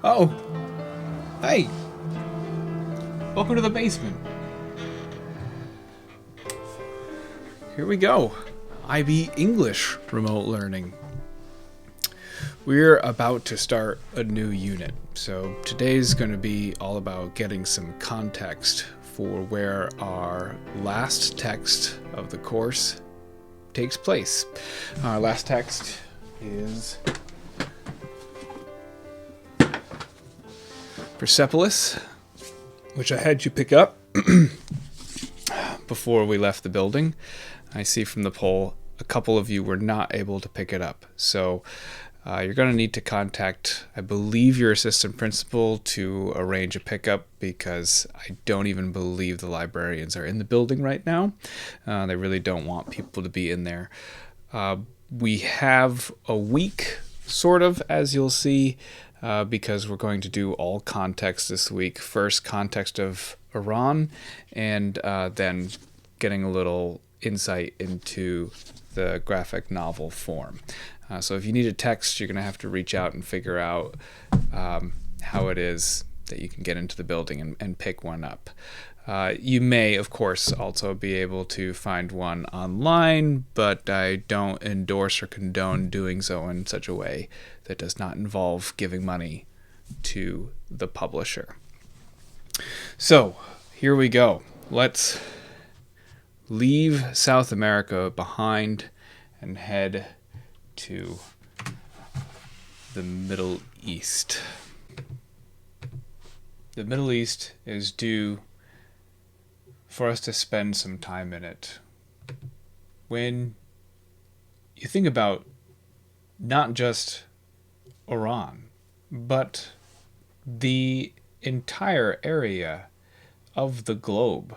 Oh, hey, welcome to the basement. Here we go. IB English remote learning. We're about to start a new unit, so today's going to be all about getting some context for where our last text of the course takes place. Our last text is Persepolis, which I had you pick up before we left the building. I see from the poll a couple of you were not able to pick it up. So you're going to need to contact, I believe, your assistant principal to arrange a pickup, because I don't even believe the librarians are in the building right now. They really don't want people to be in there. We have a week, sort of, as you'll see, because we're going to do all context this week. First, context of Iran, and then getting a little insight into the graphic novel form. So if you need a text, you're going to have to reach out and figure out how it is that you can get into the building and pick one up. You may, of course, also be able to find one online, but I don't endorse or condone doing so in such a way that does not involve giving money to the publisher. So, here we go. Let's leave South America behind and head to the Middle East. The Middle East is due for us to spend some time in it. When you think about not just Iran, but the entire area of the globe,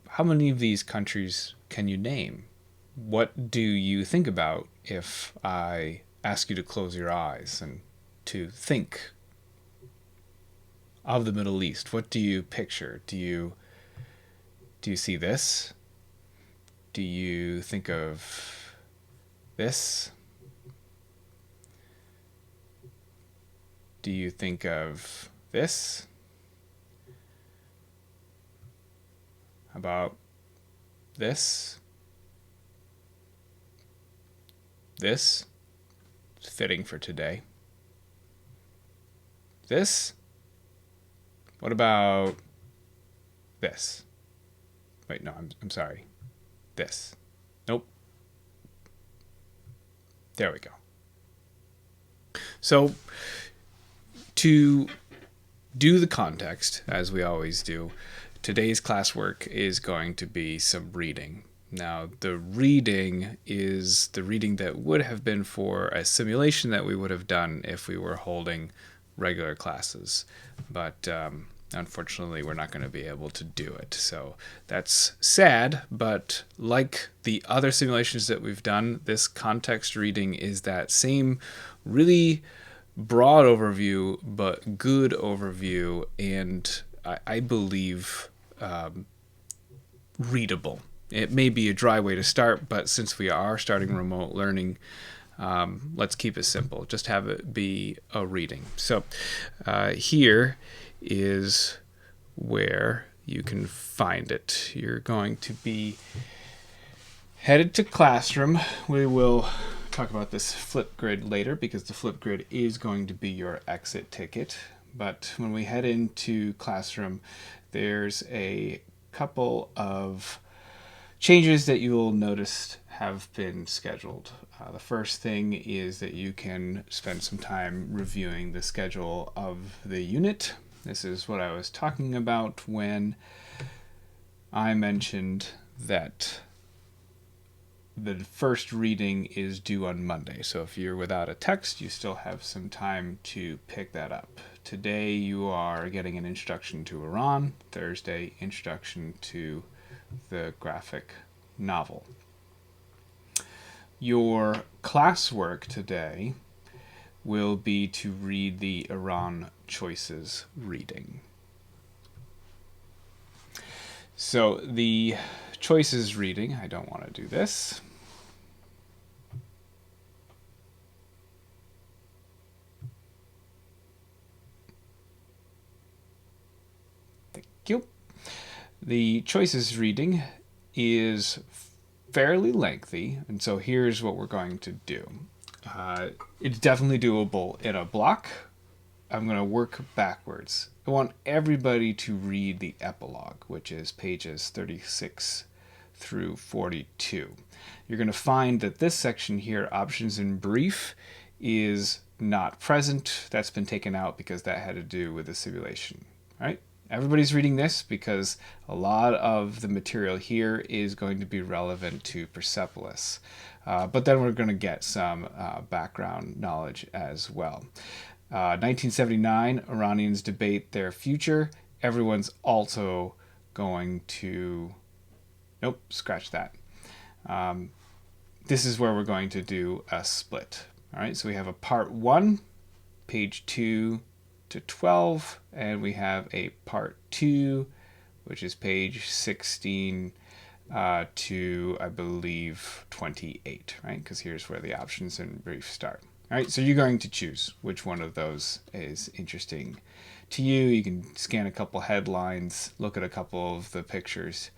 how many of these countries can you name? What do you think about if I ask you to close your eyes and to think of the Middle East? What do you picture? Do you see this? Do you think of this? Do you think of this? How about this? This? It's fitting for today. This? What about this? Wait, no, I'm sorry. This. Nope. There we go. So, to do the context, as we always do, today's classwork is going to be some reading. Now, the reading is the reading that would have been for a simulation that we would have done if we were holding regular classes. But unfortunately, we're not going to be able to do it. So that's sad, but like the other simulations that we've done, this context reading is that same really broad overview, but good overview, and I believe readable. It may be a dry way to start, but since we are starting remote learning, let's keep it simple. Just have it be a reading. So here is where you can find it. You're going to be headed to Classroom. We will talk about this flip grid later, because the flip grid is going to be your exit ticket. But when we head into Classroom, there's a couple of changes that you will notice have been scheduled. The first thing is that you can spend some time reviewing the schedule of the unit. This is what I was talking about when I mentioned that the first reading is due on Monday. So if you're without a text, you still have some time to pick that up. Today you are getting an introduction to Iran. Thursday, introduction to the graphic novel. Your classwork today will be to read the Iran Choices reading. So the Choices reading, I don't want to do this. you. The choices reading is fairly lengthy, and so here's what we're going to do. It's definitely doable in a block. I'm going to work backwards. I want everybody to read the epilogue, which is pages 36 through 42. You're going to find that this section here, options in brief, is not present. That's been taken out because that had to do with the simulation. All right? Everybody's reading this because a lot of the material here is going to be relevant to Persepolis. But then we're going to get some background knowledge as well. 1979, Iranians debate their future. Everyone's also going to... Nope, scratch that. This is where we're going to do a split. All right, so we have a part 1, page 2 to 12, and we have a part 2, which is page 16 to, I believe, 28, right? Because here's where the options and brief start. All right, so you're going to choose which one of those is interesting to you. You can scan a couple headlines, look at a couple of the pictures,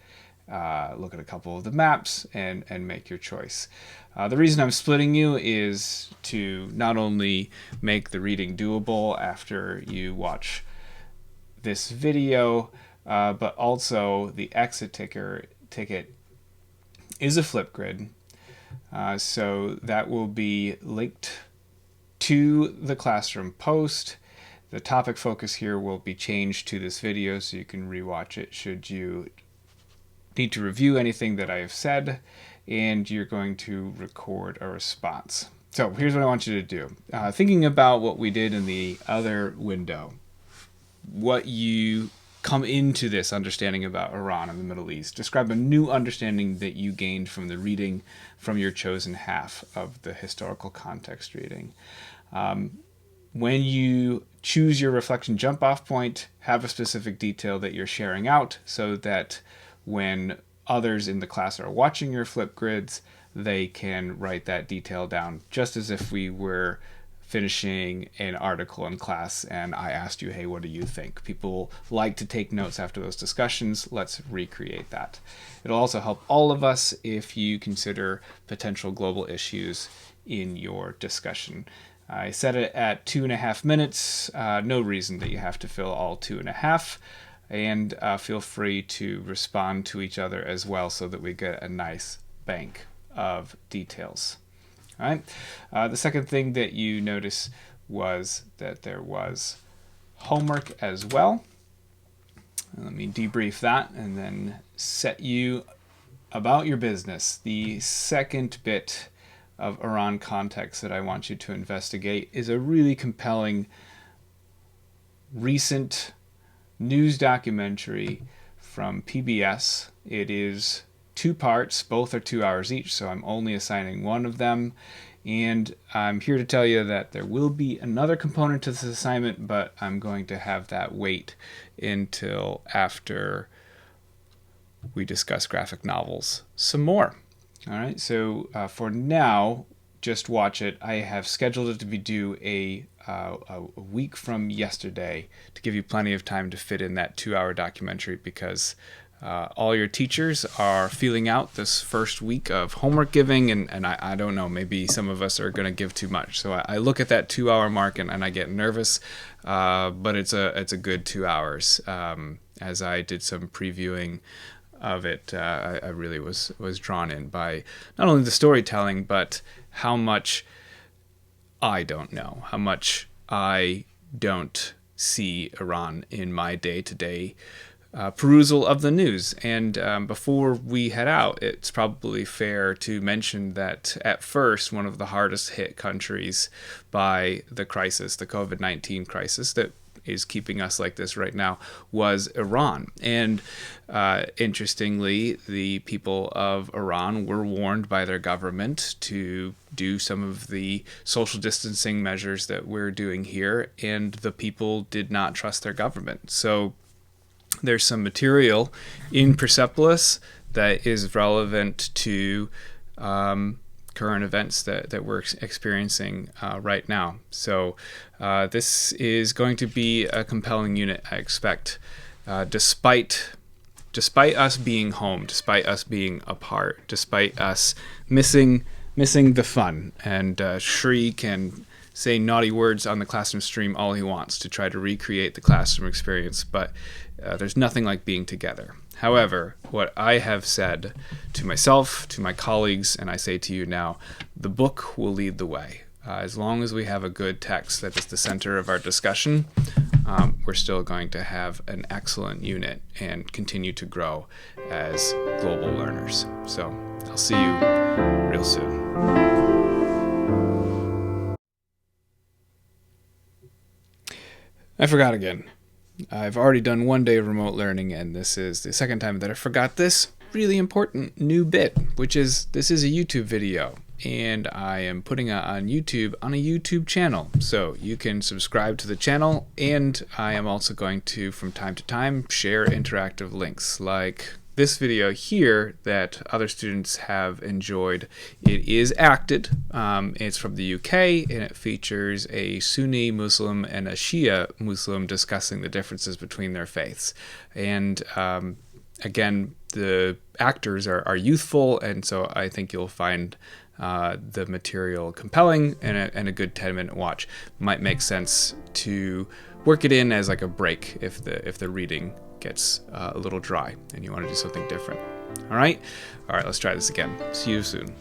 look at a couple of the maps, and make your choice. The reason I'm splitting you is to not only make the reading doable after you watch this video, but also the exit ticket is a Flipgrid. So that will be linked to the classroom post. The topic focus here will be changed to this video so you can rewatch it should you need to review anything that I have said, and you're going to record a response. So here's what I want you to do. Thinking about what we did in the other window, what you come into this understanding about Iran and the Middle East, describe a new understanding that you gained from the reading from your chosen half of the historical context reading. When you choose your reflection jump off point, have a specific detail that you're sharing out so that when others in the class are watching your Flipgrids, they can write that detail down, just as if we were finishing an article in class and I asked you, hey, what do you think? People like to take notes after those discussions. Let's recreate that. It'll also help all of us if you consider potential global issues in your discussion. I set it at 2.5 minutes. No reason that you have to fill all 2.5. And feel free to respond to each other as well so that we get a nice bank of details. All right. The second thing that you notice was that there was homework as well. Let me debrief that and then set you about your business. The second bit of Iran context that I want you to investigate is a really compelling recent news documentary from PBS. It is 2 parts, both are 2 hours each, so I'm only assigning one of them. And I'm here to tell you that there will be another component to this assignment, but I'm going to have that wait until after we discuss graphic novels some more. All right, so for now, just watch it. I have scheduled it to be due a week from yesterday to give you plenty of time to fit in that 2-hour documentary because all your teachers are feeling out this first week of homework giving, and I don't know, maybe some of us are going to give too much. So I look at that 2-hour mark and I get nervous, but it's a good 2 hours. As I did some previewing of it, I really was drawn in by not only the storytelling, but how much I don't know, how much I don't see Iran in my day-to-day perusal of the news. And before we head out, it's probably fair to mention that at first, one of the hardest hit countries by the crisis, the COVID-19 crisis that is keeping us like this right now, was Iran. And interestingly, the people of Iran were warned by their government to do some of the social distancing measures that we're doing here, and the people did not trust their government. So there's some material in Persepolis that is relevant to current events that we're experiencing right now. So this is going to be a compelling unit. I expect despite us being home, despite us being apart, despite us missing the fun. And Shri can say naughty words on the classroom stream all he wants to try to recreate the classroom experience, but there's nothing like being together. However, what I have said to myself, to my colleagues, and I say to you now, the book will lead the way. As long as we have a good text that is the center of our discussion, we're still going to have an excellent unit and continue to grow as global learners. So I'll see you real soon. I forgot again. I've already done 1 day of remote learning, and this is the second time that I forgot this really important new bit, which is this is a YouTube video, and I am putting it on YouTube on a YouTube channel. So you can subscribe to the channel, and I am also going to, from time to time, share interactive links like this video here that other students have enjoyed. It is acted. It's from the UK, and it features a Sunni Muslim and a Shia Muslim discussing the differences between their faiths. And again, the actors are youthful, and so I think you'll find the material compelling and a good 10-minute watch. Might make sense to work it in as like a break if the reading gets a little dry and you want to do something different. All right, let's try this again. See you soon.